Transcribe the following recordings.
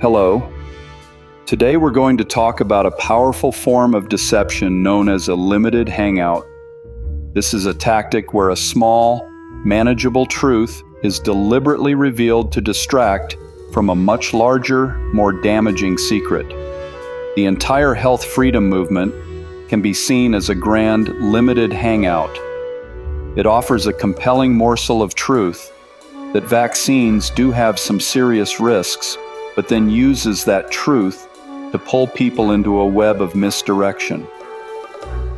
Hello. Today we're going to talk about a powerful form of deception known as a limited hangout. This is a tactic where a small, manageable truth is deliberately revealed to distract from a much larger, more damaging secret. The entire health freedom movement can be seen as a grand, limited hangout. It offers a compelling morsel of truth that vaccines do have some serious risks, but then uses that truth to pull people into a web of misdirection.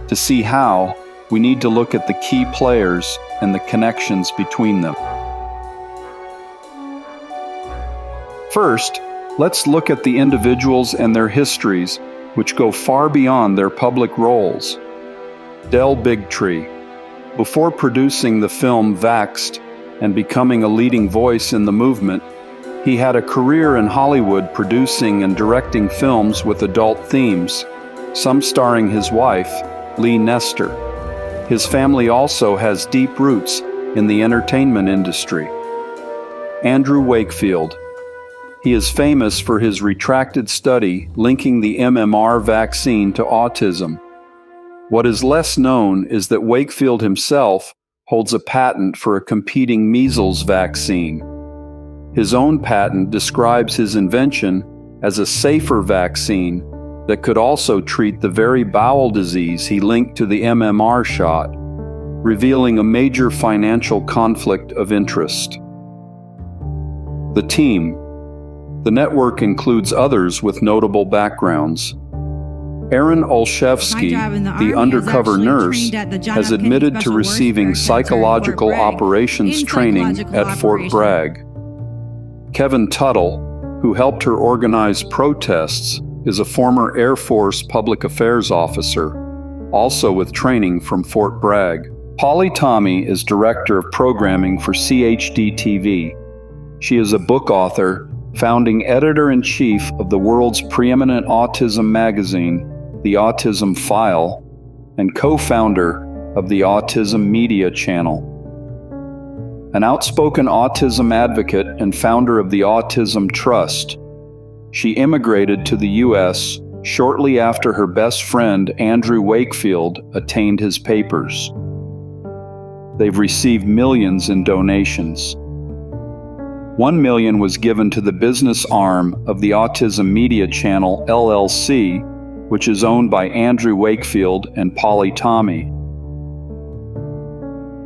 To see how, we need to look at the key players and the connections between them. First, let's look at the individuals and their histories, which go far beyond their public roles. Bigtree. Before producing the film Vaxxed and becoming a leading voice in the movement, he had a career in Hollywood producing and directing films with adult themes, some starring his wife, Lee Nestor. His family also has deep roots in the entertainment industry. Andrew Wakefield. He is famous for his retracted study linking the MMR vaccine to autism. What is less known is that Wakefield himself holds a patent for a competing measles vaccine. His own patent describes his invention as a safer vaccine that could also treat the very bowel disease he linked to the MMR shot, revealing a major financial conflict of interest. The team. The network includes others with notable backgrounds. Erin Olszewski, the undercover nurse, has admitted to receiving psychological operations training at Fort Bragg. Kevin Tuttle, who helped her organize protests, is a former Air Force public affairs officer, also with training from Fort Bragg. Polly Tommey is director of programming for CHD-TV. She is a book author, founding editor-in-chief of the world's preeminent autism magazine, The Autism File, and co-founder of the Autism Media Channel. An outspoken autism advocate and founder of the Autism Trust, she immigrated to the U.S. shortly after her best friend Andrew Wakefield attained his papers. They've received millions in donations. $1 million was given to the business arm of the Autism Media Channel, LLC, which is owned by Andrew Wakefield and Polly Tommey.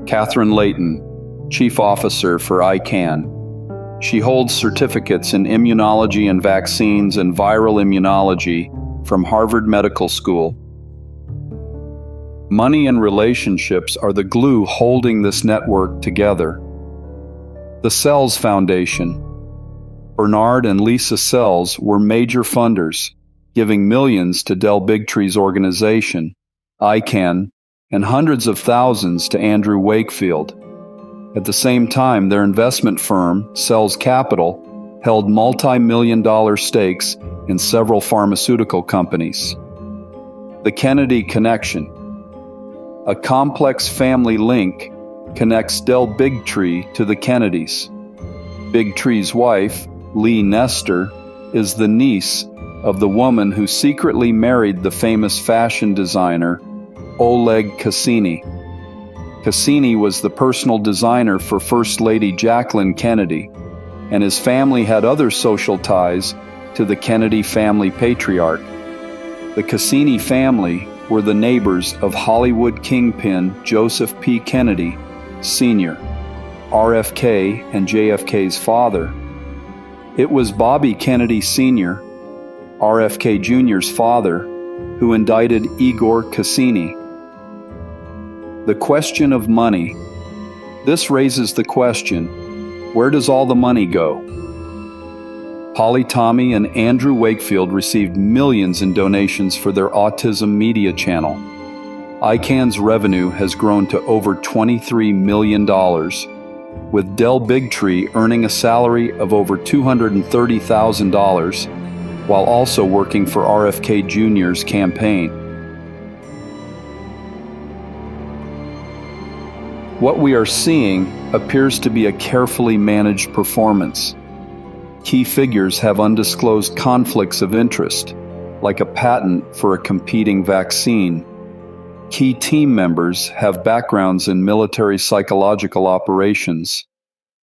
Catherine Layton, Chief Officer for ICAN. She holds certificates in immunology and vaccines and viral immunology from Harvard Medical School. Money and relationships are the glue holding this network together. The Sells Foundation. Bernard and Lisa Sells were major funders, giving millions to Bigtree's organization, ICAN, and hundreds of thousands to Andrew Wakefield. At the same time, their investment firm, Sells Capital, held multi-million-dollar stakes in several pharmaceutical companies. The Kennedy Connection. A complex family link connects Bigtree to the Kennedys. Bigtree's wife, Lee Nestor, is the niece of the woman who secretly married the famous fashion designer, Oleg Cassini. Cassini was the personal designer for First Lady Jacqueline Kennedy, and his family had other social ties to the Kennedy family patriarch. The Cassini family were the neighbors of Hollywood kingpin Joseph P. Kennedy, Sr., RFK and JFK's father. It was Bobby Kennedy Sr., RFK Jr.'s father, who indicted Igor Cassini. The question of money. This raises the question, where does all the money go? Polly Tommey and Andrew Wakefield received millions in donations for their Autism Media Channel. ICAN's revenue has grown to over $23 million, with Bigtree earning a salary of over $230,000 while also working for RFK Jr.'s campaign. What we are seeing appears to be a carefully managed performance. Key figures have undisclosed conflicts of interest, like a patent for a competing vaccine. Key team members have backgrounds in military psychological operations.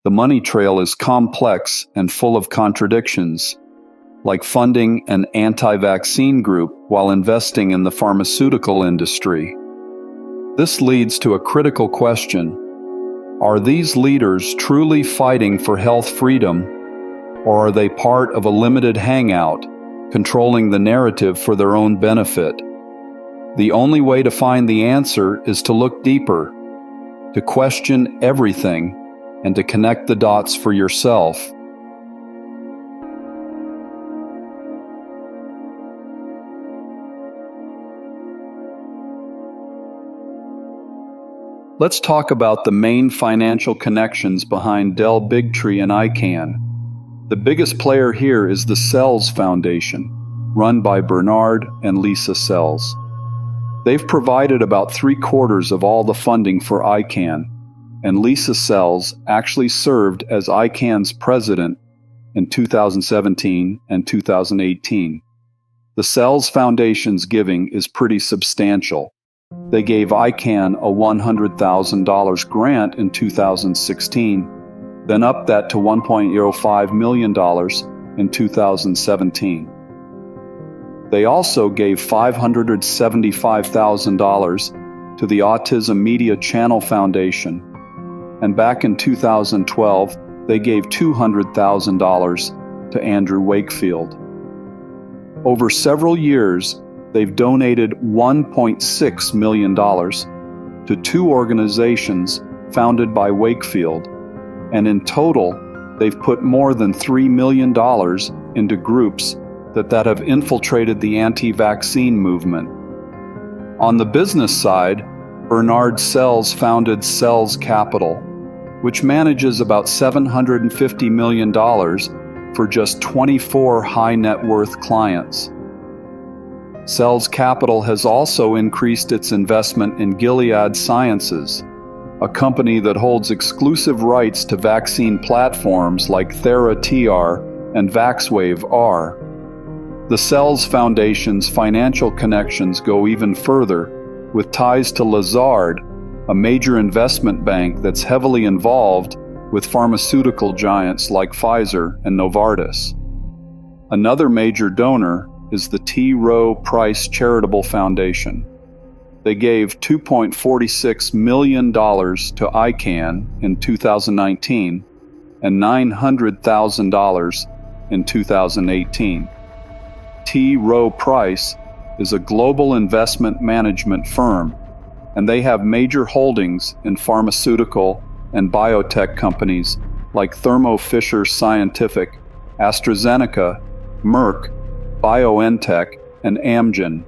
The money trail is complex and full of contradictions, like funding an anti-vaccine group while investing in the pharmaceutical industry. This leads to a critical question. Are these leaders truly fighting for health freedom, or are they part of a limited hangout, controlling the narrative for their own benefit? The only way to find the answer is to look deeper, to question everything, and to connect the dots for yourself. Let's talk about the main financial connections behind Dell Bigtree and ICAN. The biggest player here is the Sells Foundation, run by Bernard and Lisa Sells. They've provided about 3/4 of all the funding for ICAN, and Lisa Sells actually served as ICAN's president in 2017 and 2018. The Sells Foundation's giving is pretty substantial. They gave ICAN a $100,000 grant in 2016, then upped that to $1.05 million in 2017. They also gave $575,000 to the Autism Media Channel Foundation, and back in 2012, they gave $200,000 to Andrew Wakefield. Over several years, they've donated $1.6 million to 2 organizations founded by Wakefield, and in total, they've put more than $3 million into groups that have infiltrated the anti-vaccine movement. On the business side, Bernard Sells founded Sells Capital, which manages about $750 million for just 24 high-net-worth clients. Sells Capital has also increased its investment in Gilead Sciences, a company that holds exclusive rights to vaccine platforms like TheraTR and VaxWave-R. The Sells Foundation's financial connections go even further, with ties to Lazard, a major investment bank that's heavily involved with pharmaceutical giants like Pfizer and Novartis. Another major donor is the T. Rowe Price Charitable Foundation. They gave $2.46 million to ICAN in 2019 and $900,000 in 2018. T. Rowe Price is a global investment management firm, and they have major holdings in pharmaceutical and biotech companies like Thermo Fisher Scientific, AstraZeneca, Merck, BioNTech, and Amgen.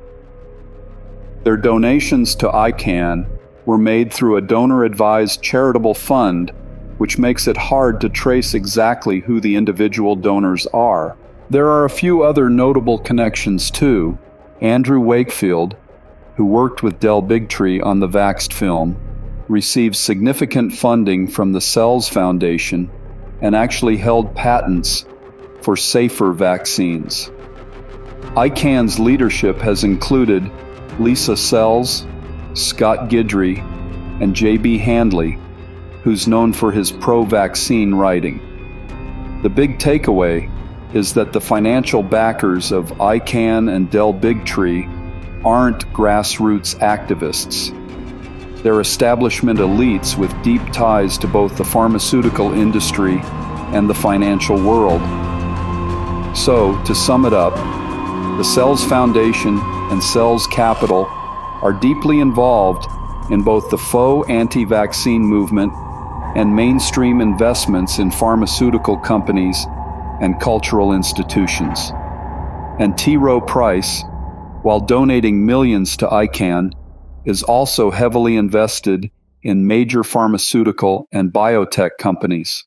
Their donations to ICAN were made through a donor-advised charitable fund, which makes it hard to trace exactly who the individual donors are. There are a few other notable connections too. Andrew Wakefield, who worked with Dell Bigtree on the Vaxxed film, received significant funding from the Sells Foundation and actually held patents for safer vaccines. ICAN's leadership has included Lisa Sells, Scott Guidry, and J.B. Handley, who's known for his pro-vaccine writing. The big takeaway is that the financial backers of ICAN and Dell Bigtree aren't grassroots activists. They're establishment elites with deep ties to both the pharmaceutical industry and the financial world. So, to sum it up, the Sells Foundation and Sells Capital are deeply involved in both the faux anti-vaccine movement and mainstream investments in pharmaceutical companies and cultural institutions. And T. Rowe Price, while donating millions to ICAN, is also heavily invested in major pharmaceutical and biotech companies.